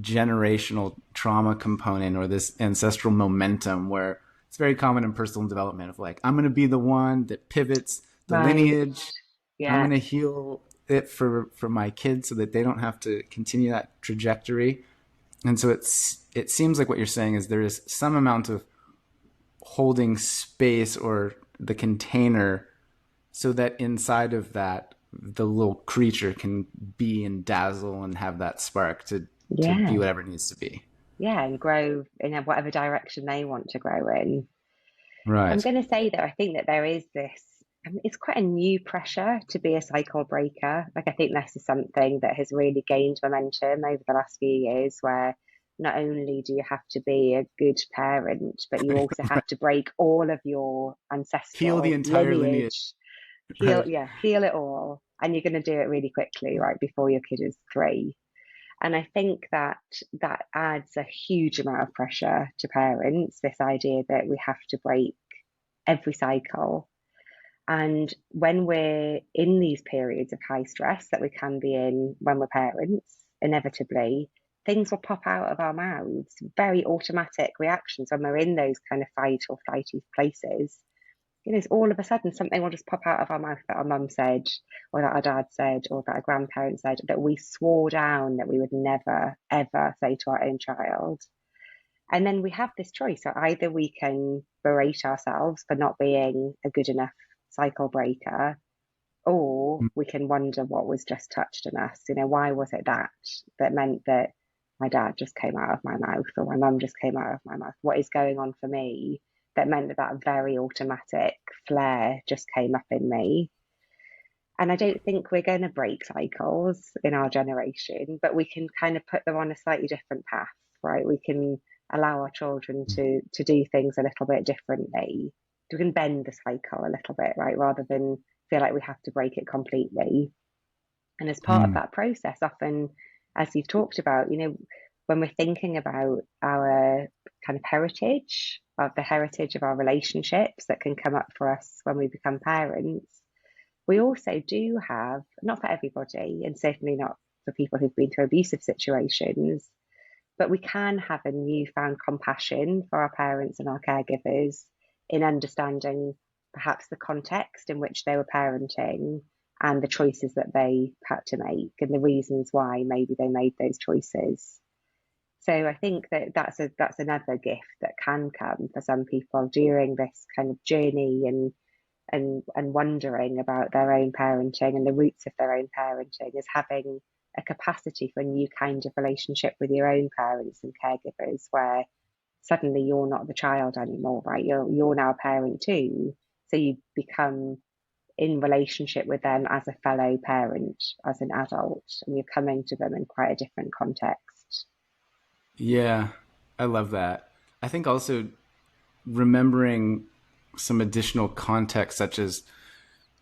Speaker 1: generational trauma component or this ancestral momentum where it's very common in personal development of like, I'm going to be the one that pivots the
Speaker 2: Right.
Speaker 1: lineage. I'm
Speaker 2: Yeah.
Speaker 1: going to heal it for my kids so that they don't have to continue that trajectory. And so it seems like what you're saying is there is some amount of holding space or the container so that inside of that the little creature can be and dazzle and have that spark to be
Speaker 2: Yeah.
Speaker 1: whatever it needs to be.
Speaker 2: Yeah. And grow in whatever direction they want to grow in. I'm
Speaker 1: Right.
Speaker 2: going to say, though, I think that there is this. it's quite a new pressure to be a cycle breaker. Like, I think this is something that has really gained momentum over the last few years, where not only do you have to be a good parent, but you also have to break all of your
Speaker 1: Heal the
Speaker 2: ancestral
Speaker 1: entire lineage,
Speaker 2: lineage, heal,
Speaker 1: right?
Speaker 2: yeah, heal it all. And you're going to do it really quickly, right, before your kid is 3. And I think that that adds a huge amount of pressure to parents, this idea that we have to break every cycle. And when we're in these periods of high stress that we can be in when we're parents, inevitably, things will pop out of our mouths, very automatic reactions when we're in those kind of fight or flighty places. All of a sudden something will just pop out of our mouth that our mum said, or that our dad said, or that our grandparents said, that we swore down that we would never, ever say to our own child. And then we have this choice. So either we can berate ourselves for not being a good enough cycle breaker, or we can wonder what was just touched in us. Why was it that meant that my dad just came out of my mouth, or my mum just came out of my mouth? What is going on for me that meant that very automatic flare just came up in me? And I don't think we're going to break cycles in our generation, but we can kind of put them on a slightly different path, right? We can allow our children to do things a little bit differently. We can bend the cycle a little bit, right? Rather than feel like we have to break it completely. And as part of
Speaker 1: Mm.
Speaker 2: that process, often, as you've talked about, when we're thinking about our kind of heritage, of the heritage of our relationships that can come up for us when we become parents, we also do have, not for everybody, and certainly not for people who've been through abusive situations, but we can have a newfound compassion for our parents and our caregivers in understanding perhaps the context in which they were parenting and the choices that they had to make and the reasons why maybe they made those choices. So I think that that's another gift that can come for some people during this kind of journey and wondering about their own parenting and the roots of their own parenting, is having a capacity for a new kind of relationship with your own parents and caregivers, where suddenly you're not the child anymore, right? You're now a parent too. So you become in relationship with them as a fellow parent, as an adult, and you're coming to them in quite a different context.
Speaker 1: Yeah, I love that. I think also remembering some additional context, such as,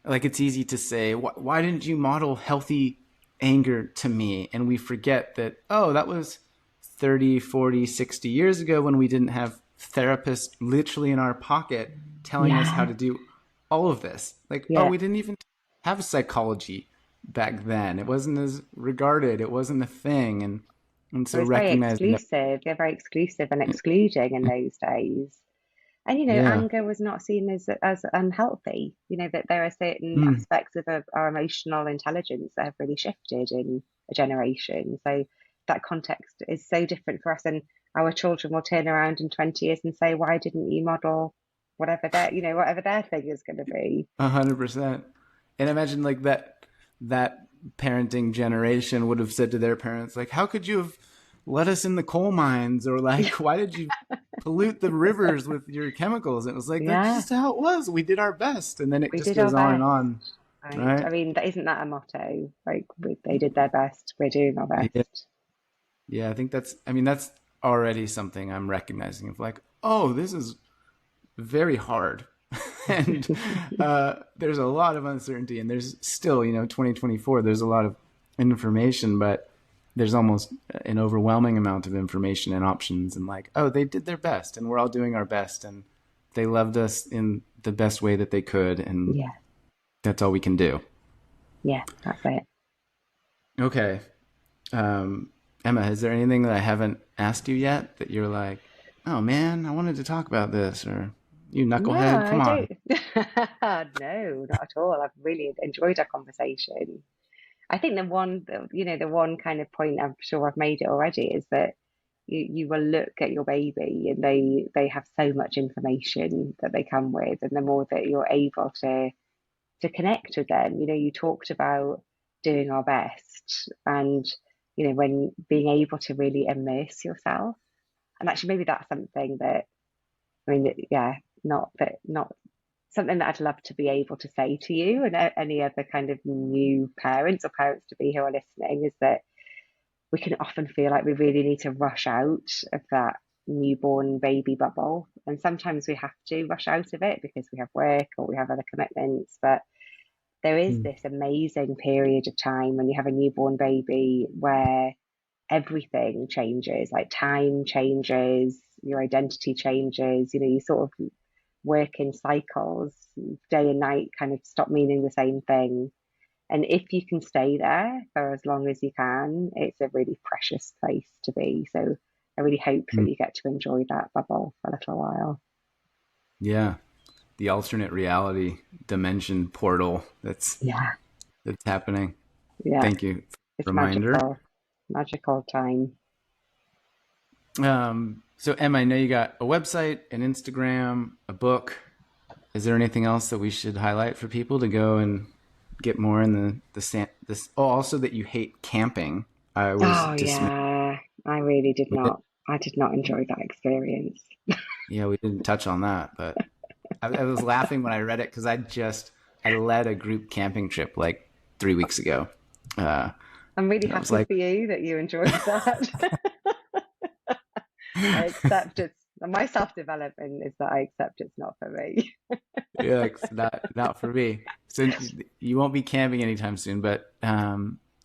Speaker 1: like, it's easy to say, why didn't you model healthy anger to me? And we forget that, oh, that was 30, 40, 60 years ago when we didn't have therapists literally in our pocket telling us how
Speaker 2: Yeah,
Speaker 1: to do all of this. Like, oh,
Speaker 2: yeah.
Speaker 1: we didn't even have psychology back then. It wasn't as regarded. It wasn't a thing. And
Speaker 2: It
Speaker 1: so
Speaker 2: was very
Speaker 1: recognizing that,
Speaker 2: exclusive. They're very exclusive and excluding in those days. And
Speaker 1: yeah.
Speaker 2: anger was not seen as unhealthy. That there are certain
Speaker 1: Mm.
Speaker 2: aspects of our emotional intelligence that have really shifted in a generation. So that context is so different for us, and our children will turn around in 20 years and say, "Why didn't you model whatever their thing is going to be?"
Speaker 1: 100%. And imagine, like, that parenting generation would have said to their parents, like, how could you have let us in the coal mines, or like, why did you pollute the rivers with your chemicals? And it was like, that's
Speaker 2: Yeah,
Speaker 1: just how it was. We did our best. And then it
Speaker 2: we
Speaker 1: just
Speaker 2: did our
Speaker 1: goes on and
Speaker 2: best,
Speaker 1: on,
Speaker 2: right? I
Speaker 1: right?
Speaker 2: mean, isn't that a motto? Like, they did their best, we're doing our
Speaker 1: Yeah.
Speaker 2: best.
Speaker 1: Yeah, I think that's already something I'm recognizing of, like, oh, this is very hard. And there's a lot of uncertainty, and there's still, 2024, there's a lot of information, but there's almost an overwhelming amount of information and options, and, like, oh, they did their best and we're all doing our best, and they loved us in the best way that they could, and
Speaker 2: Yeah,
Speaker 1: that's all we can do.
Speaker 2: yeah, that's it.
Speaker 1: Okay. Emma, is there anything that I haven't asked you yet that you're like, oh man, I wanted to talk about this, or you
Speaker 2: No,
Speaker 1: knucklehead, come
Speaker 2: I
Speaker 1: on?
Speaker 2: don't. No, not at all. I've really enjoyed our conversation. I think the one kind of point, I'm sure I've made it already, is that you will look at your baby and they have so much information that they come with, and the more that you're able to connect with them, you talked about doing our best, and when being able to really immerse yourself, and actually maybe that's something that, I mean, yeah, not that, not something that I'd love to be able to say to you and any other kind of new parents or parents to be who are listening is that we can often feel like we really need to rush out of that newborn baby bubble. And sometimes we have to rush out of it because we have work or we have other commitments. But there is
Speaker 1: Mm.
Speaker 2: this amazing period of time when you have a newborn baby where everything changes, like time changes, your identity changes, you sort of work in cycles, day and night kind of stop meaning the same thing. And if you can stay there for as long as you can, it's a really precious place to be. So I really hope that
Speaker 1: Mm.
Speaker 2: you get to enjoy that bubble for a little while.
Speaker 1: Yeah. The alternate reality dimension portal
Speaker 2: Yeah,
Speaker 1: that's happening.
Speaker 2: yeah,
Speaker 1: Thank you for the
Speaker 2: it's
Speaker 1: reminder.
Speaker 2: magical, magical time.
Speaker 1: So Emma, I know you got a website, an Instagram, a book. Is there anything else that we should highlight for people to go and get more in the this? Oh, also that you hate camping. I was
Speaker 2: Oh
Speaker 1: dismayed.
Speaker 2: yeah, I really did
Speaker 1: We did,
Speaker 2: not. I did not enjoy that experience.
Speaker 1: yeah, we didn't touch on that, but I was laughing when I read it because I led a group camping trip like 3 weeks ago. Uh,
Speaker 2: I'm really
Speaker 1: and I was
Speaker 2: happy
Speaker 1: like,
Speaker 2: for you that you enjoyed that. I accept it's my self-development is that I accept it's not for me.
Speaker 1: yeah, it's not for me. So you won't be camping anytime soon, but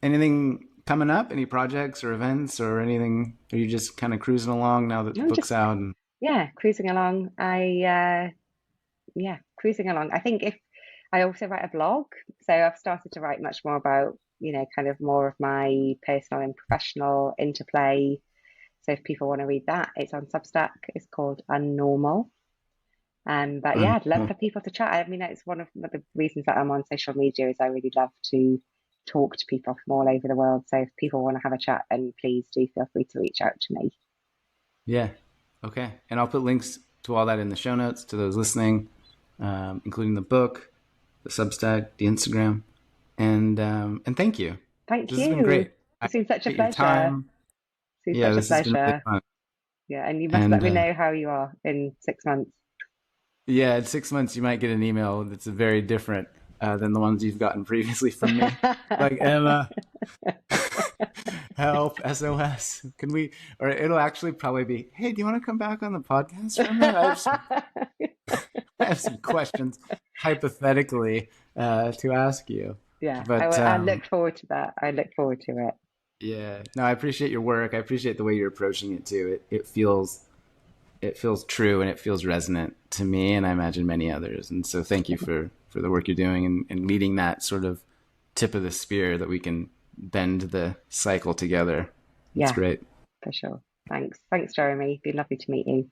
Speaker 1: anything coming up? Any projects or events or anything? Are you just kind of cruising along now that the
Speaker 2: I'm
Speaker 1: book's
Speaker 2: just
Speaker 1: out? And
Speaker 2: yeah, cruising along. Yeah, cruising along. I think if I also write a blog, so I've started to write much more about, kind of more of my personal and professional interplay. So if people want to read that, it's on Substack. It's called Unnormal. But yeah, I'd love
Speaker 1: oh,
Speaker 2: for people to chat. I mean, it's one of the reasons that I'm on social media is I really love to talk to people from all over the world. So if people want to have a chat, then please do feel free to reach out to me.
Speaker 1: yeah, okay. And I'll put links to all that in the show notes to those listening, including the book, the Substack, the Instagram, and thank you.
Speaker 2: Thank
Speaker 1: This has been
Speaker 2: you.
Speaker 1: great. I
Speaker 2: It's been such a
Speaker 1: appreciate your
Speaker 2: pleasure.
Speaker 1: time.
Speaker 2: It's been
Speaker 1: Yeah,
Speaker 2: such a
Speaker 1: this has been really
Speaker 2: pleasure.
Speaker 1: fun.
Speaker 2: Yeah, and you must let
Speaker 1: And
Speaker 2: me know how you are in 6 months.
Speaker 1: yeah, in 6 months you might get an email that's very different than the ones you've gotten previously from me. Like Emma, help, SOS. Can we? Or it'll actually probably be, hey, do you want to come back on the podcast for a minute? I have some questions hypothetically to ask you.
Speaker 2: Yeah,
Speaker 1: But
Speaker 2: I look forward to that. I look forward to it.
Speaker 1: yeah, no, I appreciate your work. I appreciate the way you're approaching it too. It feels true and it feels resonant to me, and I imagine many others. And so thank you for the work you're doing and leading that sort of tip of the spear that we can bend the cycle together. That's
Speaker 2: Yeah,
Speaker 1: great.
Speaker 2: for sure. Thanks. Thanks, Jeremy. Been lovely to meet you.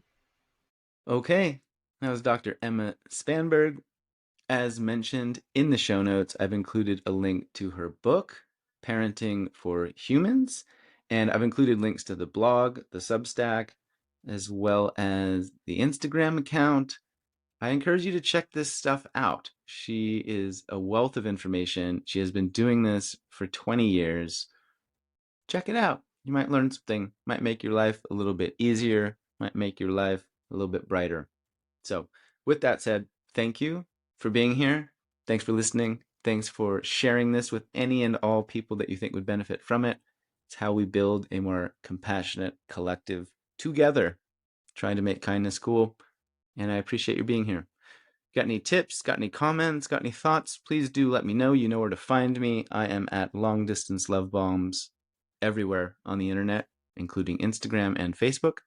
Speaker 1: Okay, that was Dr. Emma Spanberg. As mentioned in the show notes, I've included a link to her book, Parenting for Humans, and I've included links to the blog, the Substack, as well as the Instagram account. I encourage you to check this stuff out. She is a wealth of information. She has been doing this for 20 years. Check it out. You might learn something, might make your life a little bit easier, might make your life a little bit brighter. So, with that said, thank you for being here. Thanks for listening. Thanks for sharing this with any and all people that you think would benefit from it. It's how we build a more compassionate collective together, trying to make kindness cool. And I appreciate you being here. Got any tips? Got any comments? Got any thoughts? Please do let me know. You know where to find me. I am at Long Distance Love Bombs everywhere on the internet, including Instagram and Facebook.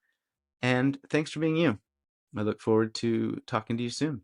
Speaker 1: And thanks for being you. I look forward to talking to you soon.